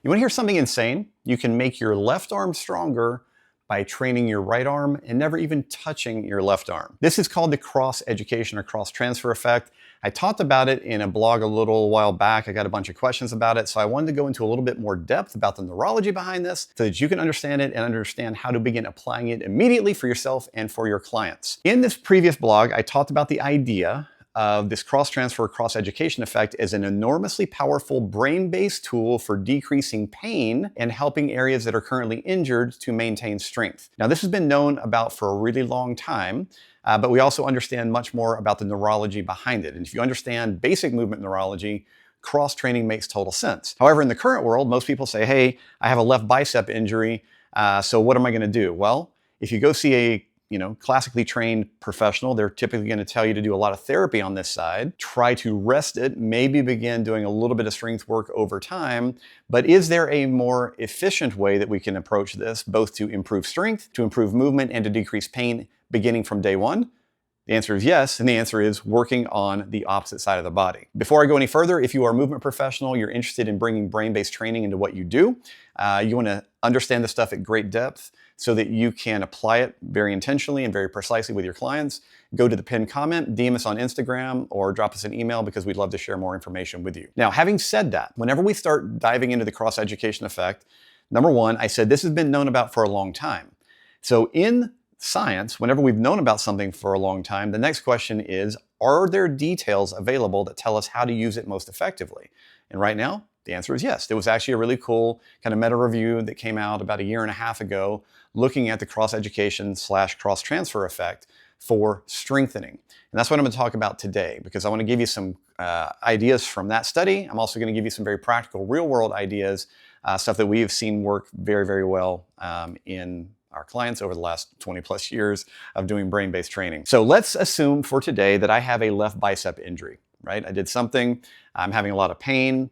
You want to hear something insane? You can make your left arm stronger by training your right arm and never even touching your left arm. This is called the cross-education or cross-transfer effect. I talked about it in a blog a little while back. I got a bunch of questions about it, so I wanted to go into a little bit more depth about the neurology behind this so that you can understand it and understand how to begin applying it immediately for yourself and for your clients. In this previous blog, I talked about the idea of this cross-transfer, cross-education effect as an enormously powerful brain-based tool for decreasing pain and helping areas that are currently injured to maintain strength. Now, this has been known about for a really long time, but we also understand much more about the neurology behind it. And if you understand basic movement neurology, cross-training makes total sense. However, in the current world, most people say, hey, I have a left bicep injury, so what am I going to do? Well, if you go see a classically trained professional, they're typically going to tell you to do a lot of therapy on this side, try to rest it, maybe begin doing a little bit of strength work over time. But is there a more efficient way that we can approach this, both to improve strength, to improve movement, and to decrease pain beginning from day one? The answer is yes, and the answer is working on the opposite side of the body. Before I go any further, if you are a movement professional, you're interested in bringing brain-based training into what you do, you want to understand this stuff at great depth so that you can apply it very intentionally and very precisely with your clients, go to the pinned comment, DM us on Instagram, or drop us an email because we'd love to share more information with you. Now, having said that, whenever we start diving into the cross-education effect, number one, I said this has been known about for a long time. So in science, whenever we've known about something for a long time, the next question is, are there details available that tell us how to use it most effectively? And right now, the answer is yes. There was actually a really cool kind of meta review that came out about a year and a half ago looking at the cross-education / cross-transfer effect for strengthening. And that's what I'm going to talk about today because I want to give you some ideas from that study. I'm also going to give you some very practical real-world ideas, stuff that we have seen work very, very well in our clients over the last 20 plus years of doing brain-based training. So let's assume for today that I have a left bicep injury, right? I did something, I'm having a lot of pain.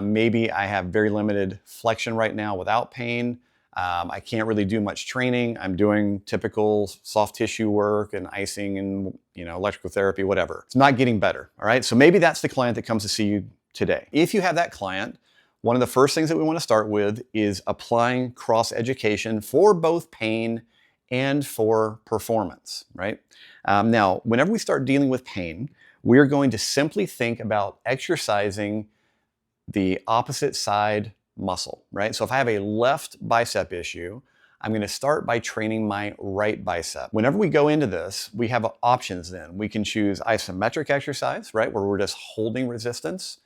Maybe I have very limited flexion right now without pain. I can't really do much training. I'm doing typical soft tissue work and icing and electrical therapy, whatever. It's not getting better, all right? So maybe that's the client that comes to see you today. If you have that client, one of the first things that we want to start with is applying cross-education for both pain and for performance, right? Now, whenever we start dealing with pain, we're going to simply think about exercising the opposite side muscle, right? So if I have a left bicep issue, I'm going to start by training my right bicep. Whenever we go into this, we have options then. We can choose isometric exercise, right? Where we're just holding resistance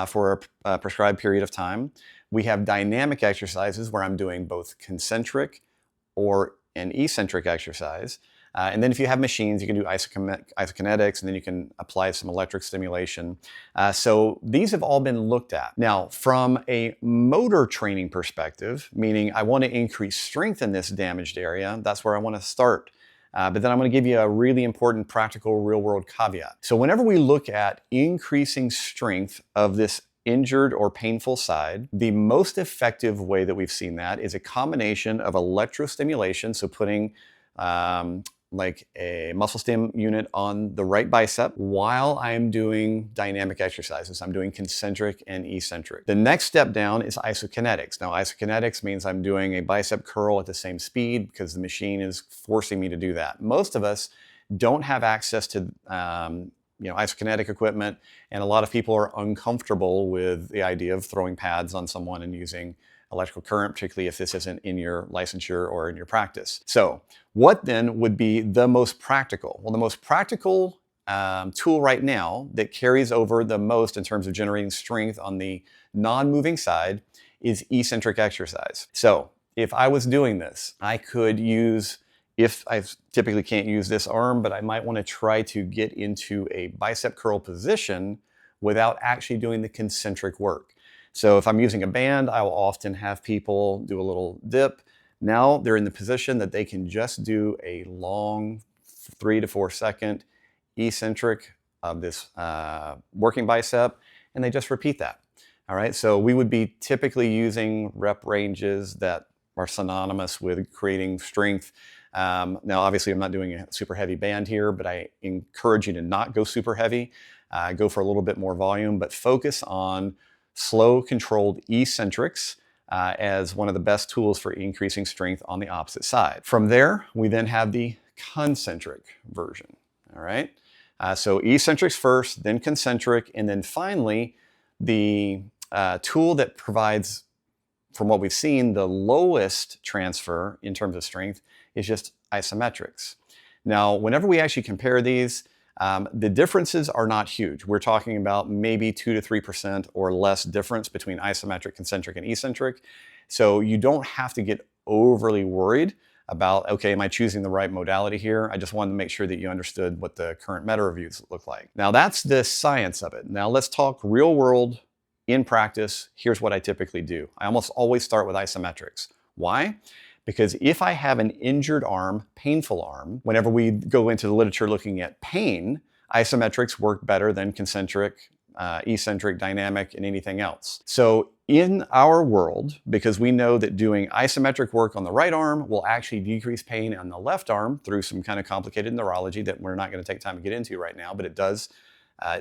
for a prescribed period of time. We have dynamic exercises where I'm doing both concentric or an eccentric exercise. And then if you have machines, you can do isokinetics, and then you can apply some electric stimulation. So these have all been looked at. Now, from a motor training perspective, meaning I want to increase strength in this damaged area, that's where I want to start. But then I'm going to give you a really important practical real-world caveat. So whenever we look at increasing strength of this injured or painful side, the most effective way that we've seen that is a combination of electrostimulation, so putting like a muscle stim unit on the right bicep while I'm doing dynamic exercises. I'm doing concentric and eccentric. The next step down is isokinetics. Now, isokinetics means I'm doing a bicep curl at the same speed because the machine is forcing me to do that. Most of us don't have access to isokinetic equipment, and a lot of people are uncomfortable with the idea of throwing pads on someone and using electrical current, particularly if this isn't in your licensure or in your practice. So what then would be the most practical? Well, the most practical tool right now that carries over the most in terms of generating strength on the non-moving side is eccentric exercise. So if I was doing this, I could use, if I typically can't use this arm, but I might want to try to get into a bicep curl position without actually doing the concentric work. So if I'm using a band, I will often have people do a little dip. Now they're in the position that they can just do a long 3 to 4 second eccentric of this working bicep, and they just repeat that. All right, so we would be typically using rep ranges that are synonymous with creating strength. Now, obviously, I'm not doing a super heavy band here, but I encourage you to not go super heavy. Go for a little bit more volume, but focus on slow, controlled eccentrics as one of the best tools for increasing strength on the opposite side. From there, we then have the concentric version. All right. So eccentrics first, then concentric, and then finally the tool that provides, from what we've seen, the lowest transfer in terms of strength is just isometrics. Now, whenever we actually compare these, the differences are not huge. We're talking about maybe 2 to 3% or less difference between isometric, concentric, and eccentric. So you don't have to get overly worried about, okay, am I choosing the right modality here? I just wanted to make sure that you understood what the current meta reviews look like. Now that's the science of it. Now let's talk real world in practice. Here's what I typically do. I almost always start with isometrics. Why? Because if I have an injured arm, painful arm, whenever we go into the literature looking at pain, isometrics work better than concentric, eccentric, dynamic, and anything else. So in our world, because we know that doing isometric work on the right arm will actually decrease pain on the left arm through some kind of complicated neurology that we're not going to take time to get into right now, but it does.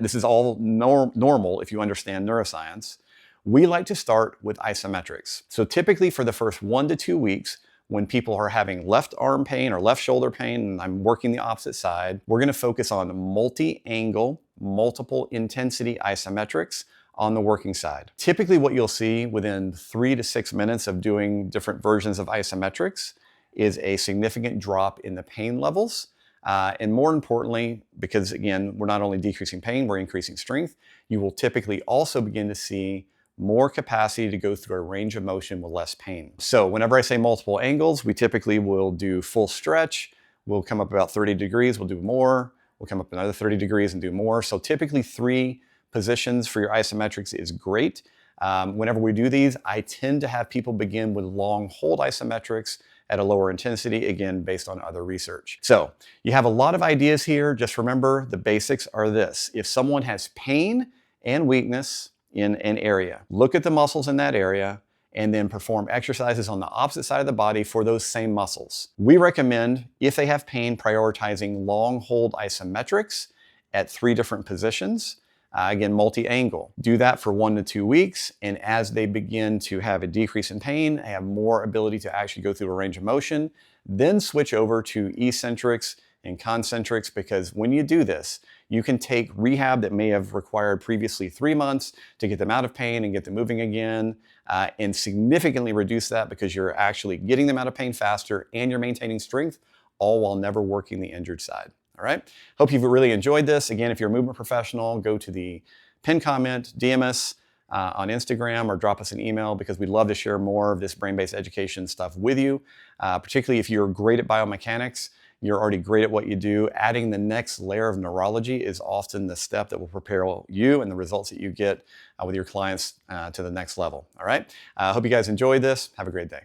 This is all normal if you understand neuroscience. We like to start with isometrics. So typically for the first 1 to 2 weeks, when people are having left arm pain or left shoulder pain, and I'm working the opposite side, we're going to focus on multi-angle, multiple intensity isometrics on the working side. Typically what you'll see within 3 to 6 minutes of doing different versions of isometrics is a significant drop in the pain levels. And more importantly, because again, we're not only decreasing pain, we're increasing strength, you will typically also begin to see more capacity to go through a range of motion with less pain. So whenever I say multiple angles, we typically will do full stretch. We'll come up about 30 degrees, we'll do more. We'll come up another 30 degrees and do more. So typically 3 positions for your isometrics is great. Whenever we do these, I tend to have people begin with long hold isometrics at a lower intensity, again, based on other research. So you have a lot of ideas here. Just remember the basics are this. If someone has pain and weakness in an area, look at the muscles in that area and then perform exercises on the opposite side of the body for those same muscles. We recommend, if they have pain, prioritizing long hold isometrics at 3 different positions. Again, multi-angle. Do that for 1 to 2 weeks, and as they begin to have a decrease in pain, have more ability to actually go through a range of motion, then switch over to eccentrics and concentrics, because when you do this, you can take rehab that may have required previously 3 months to get them out of pain and get them moving again, and significantly reduce that because you're actually getting them out of pain faster and you're maintaining strength, all while never working the injured side. All right. Hope you've really enjoyed this. Again, if you're a movement professional, go to the pin comment, DM us on Instagram, or drop us an email, because we'd love to share more of this brain-based education stuff with you. Particularly if you're great at biomechanics, you're already great at what you do. Adding the next layer of neurology is often the step that will prepare you and the results that you get with your clients to the next level. All right. Hope you guys enjoyed this. Have a great day.